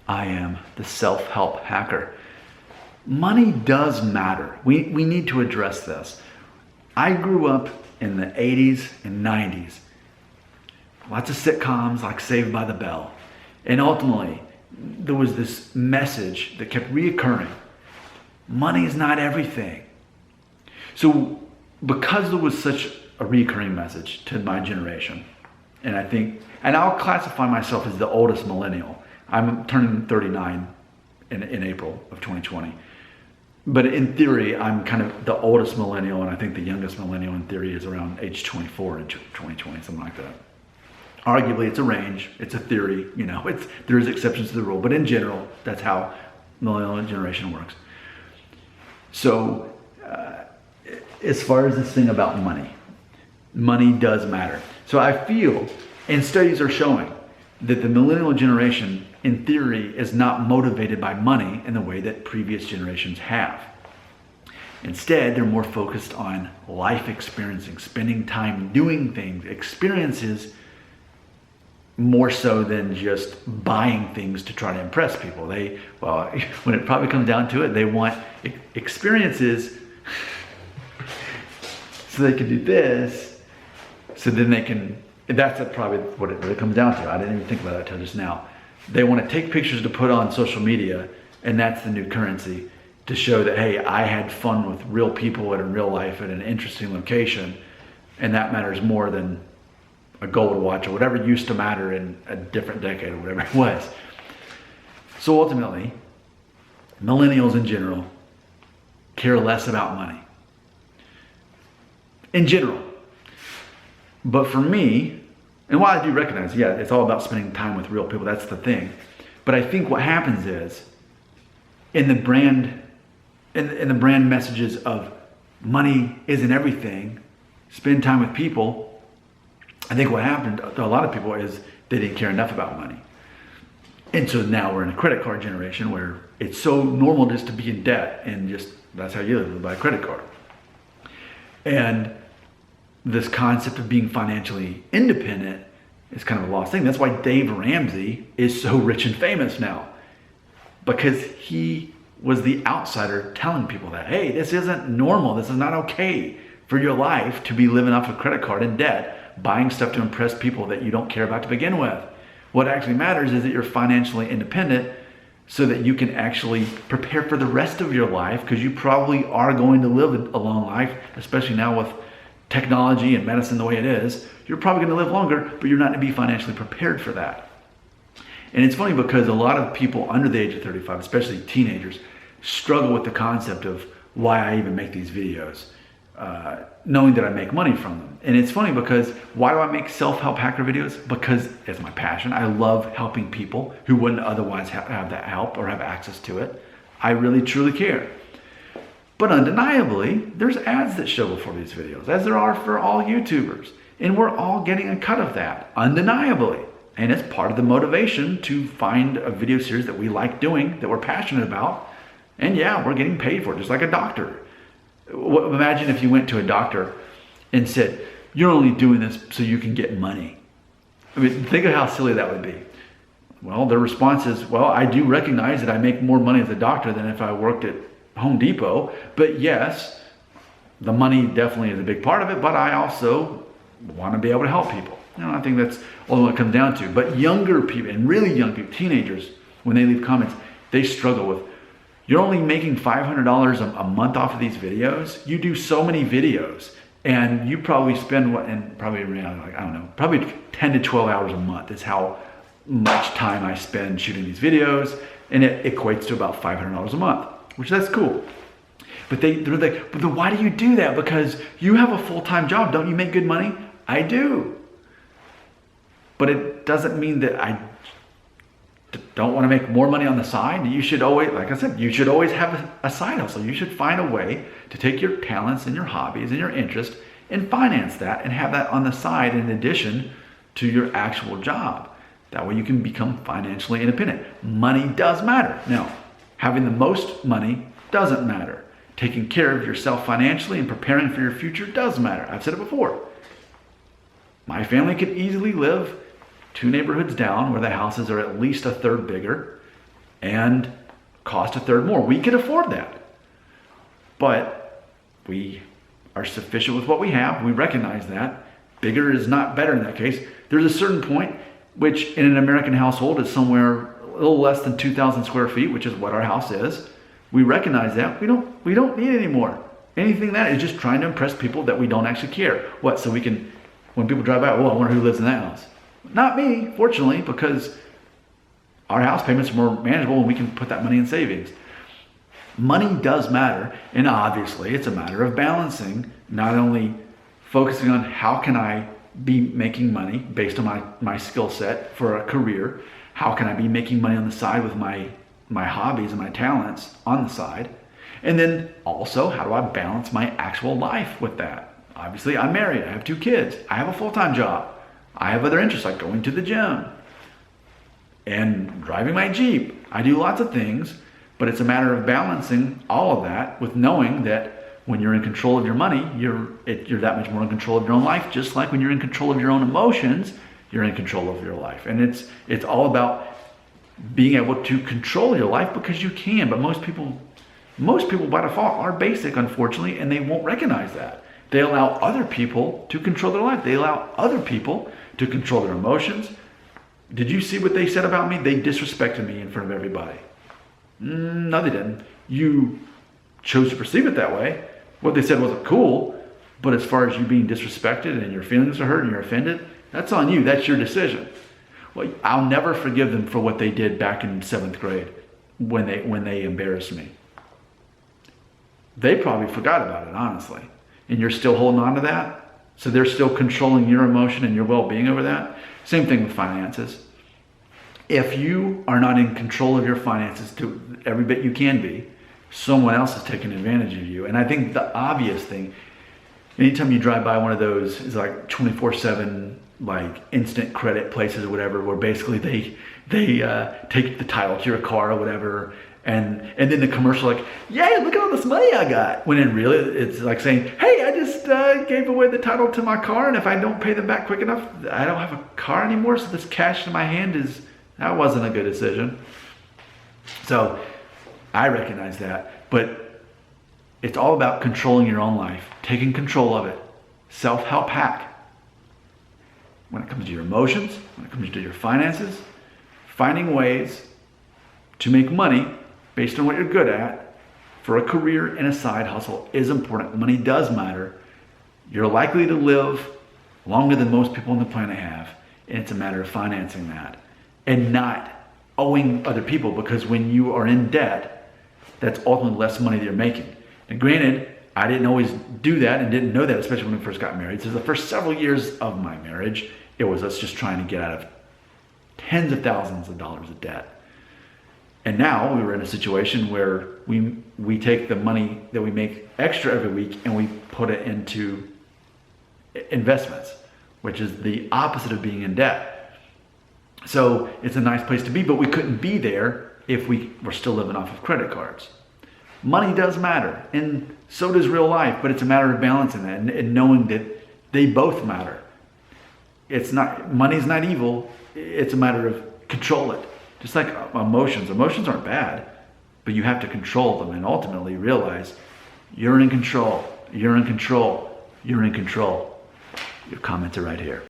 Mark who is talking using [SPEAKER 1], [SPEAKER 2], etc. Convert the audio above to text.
[SPEAKER 1] I am the self-help hacker. Money does matter. We need to address this. I grew up in the 80s and 90s. Lots of sitcoms like Saved by the Bell. And ultimately, there was this message that kept reoccurring. Money is not everything. So because there was such a recurring message to my generation, and I'll classify myself as the oldest millennial. I'm turning 39 in April of 2020. But in theory, I'm kind of the oldest millennial, and I think the youngest millennial in theory is around age 24 in 2020, something like that. Arguably, it's a range, it's a theory, there's exceptions to the rule, but in general, that's how millennial generation works. So, as far as this thing about money does matter. So I feel, and studies are showing, that the millennial generation, in theory, is not motivated by money in the way that previous generations have. Instead, they're more focused on life experiencing, spending time doing things, experiences, more so than just buying things to try to impress people. When it probably comes down to it, they want experiences so they can do this, so then they can, that's probably what it really comes down to. I didn't even think about that until just now. They want to take pictures to put on social media, and that's the new currency, to show that, hey, I had fun with real people in real life at an interesting location, and that matters more than a gold watch or whatever used to matter in a different decade or whatever it was. So ultimately, millennials in general care less about money. In general. But for me, and while I do recognize, it's all about spending time with real people, that's the thing. But I think what happens is, in the brand messages of money isn't everything, spend time with people, I think what happened to a lot of people is they didn't care enough about money. And so now we're in a credit card generation where it's so normal just to be in debt, and just that's how you live, by a credit card. And this concept of being financially independent is kind of a lost thing. That's why Dave Ramsey is so rich and famous now, because he was the outsider telling people that, hey, this isn't normal. This is not okay for your life to be living off a credit card in debt, buying stuff to impress people that you don't care about to begin with. What actually matters is that you're financially independent so that you can actually prepare for the rest of your life, because you probably are going to live a long life, especially now with technology and medicine the way it is. You're probably going to live longer, but you're not going to be financially prepared for that. And it's funny because a lot of people under the age of 35, especially teenagers, struggle with the concept of why I even make these videos, knowing that I make money from them. And it's funny because why do I make self-help hacker videos? Because it's my passion. I love helping people who wouldn't otherwise have that help or have access to it. I really, truly care. But undeniably, there's ads that show before these videos, as there are for all YouTubers. And we're all getting a cut of that, undeniably. And it's part of the motivation to find a video series that we like doing, that we're passionate about. And yeah, we're getting paid for it, just like a doctor. Imagine if you went to a doctor and said, you're only doing this so you can get money. I mean, think of how silly that would be. Well, their response is, well, I do recognize that I make more money as a doctor than if I worked at Home Depot, but yes, the money definitely is a big part of it, but I also want to be able to help people. I think that's all what it comes down to. But younger people, and really young people, teenagers, when they leave comments, they struggle with, you're only making $500 a month off of these videos. You do so many videos, and you probably spend probably 10 to 12 hours a month is how much time I spend shooting these videos, and it equates to about $500 a month, which that's cool. But they're like, but then why do you do that? Because you have a full-time job. Don't you make good money? I do. But it doesn't mean that I don't want to make more money on the side. You should always, like I said, you should always have a side hustle. You should find a way to take your talents and your hobbies and your interest and finance that and have that on the side in addition to your actual job. That way you can become financially independent. Money does matter. Now, having the most money doesn't matter. Taking care of yourself financially and preparing for your future does matter. I've said it before. My family could easily live 2 neighborhoods down where the houses are at least a third bigger, and cost a third more. We can afford that. But we are sufficient with what we have. We recognize that. Bigger is not better in that case. There's a certain point which in an American household is somewhere a little less than 2,000 square feet, which is what our house is. We recognize that. We don't need any more. Anything that is just trying to impress people that we don't actually care. What? So we can, when people drive by, oh, I wonder who lives in that house. Not me, fortunately, because our house payments are more manageable and we can put that money in savings. Money does matter, and obviously it's a matter of balancing, not only focusing on how can I be making money based on my skill set for a career, how can I be making money on the side with my hobbies and my talents on the side, and then also how do I balance my actual life with that. Obviously I'm married, I have 2 kids, I have a full-time job, I have other interests like going to the gym and driving my Jeep. I do lots of things, but it's a matter of balancing all of that with knowing that when you're in control of your money, you're that much more in control of your own life. Just like when you're in control of your own emotions, you're in control of your life. And it's all about being able to control your life because you can. But most people by default are basic, unfortunately, and they won't recognize that. They allow other people to control their life. They allow other people to control their emotions. Did you see what they said about me? They disrespected me in front of everybody. No, they didn't. You chose to perceive it that way. What they said wasn't cool, but as far as you being disrespected and your feelings are hurt and you're offended, that's on you. That's your decision. Well, I'll never forgive them for what they did back in 7th grade when they embarrassed me. They probably forgot about it, honestly. And you're still holding on to that? So they're still controlling your emotion and your well-being over that? Same thing with finances. If you are not in control of your finances to every bit you can be, someone else is taking advantage of you. And I think the obvious thing, anytime you drive by one of those, is like 24/7 like instant credit places or whatever, where basically they take the title to your car or whatever, and then the commercial like, yeah, look at all this money I got. When in really it's like saying, hey, I just gave away the title to my car, and if I don't pay them back quick enough, I don't have a car anymore. So this cash in my hand that wasn't a good decision. So I recognize that, but it's all about controlling your own life, taking control of it. Self-help hack. When it comes to your emotions, when it comes to your finances, finding ways to make money based on what you're good at for a career and a side hustle is important. Money does matter. You're likely to live longer than most people on the planet have, and it's a matter of financing that and not owing other people, because when you are in debt, that's ultimately less money that you're making. And granted, I didn't always do that and didn't know that, especially when we first got married. So the first several years of my marriage, it was us just trying to get out of tens of thousands of dollars of debt. And now we were in a situation where we take the money that we make extra every week and we put it into investments, which is the opposite of being in debt. So it's a nice place to be, but we couldn't be there if we were still living off of credit cards. Money does matter, and so does real life, but it's a matter of balancing that and knowing that they both matter. Money's not evil, it's a matter of control it. Just like emotions. Emotions aren't bad, but you have to control them and ultimately realize you're in control, you're in control, you're in control. Your comments are right here.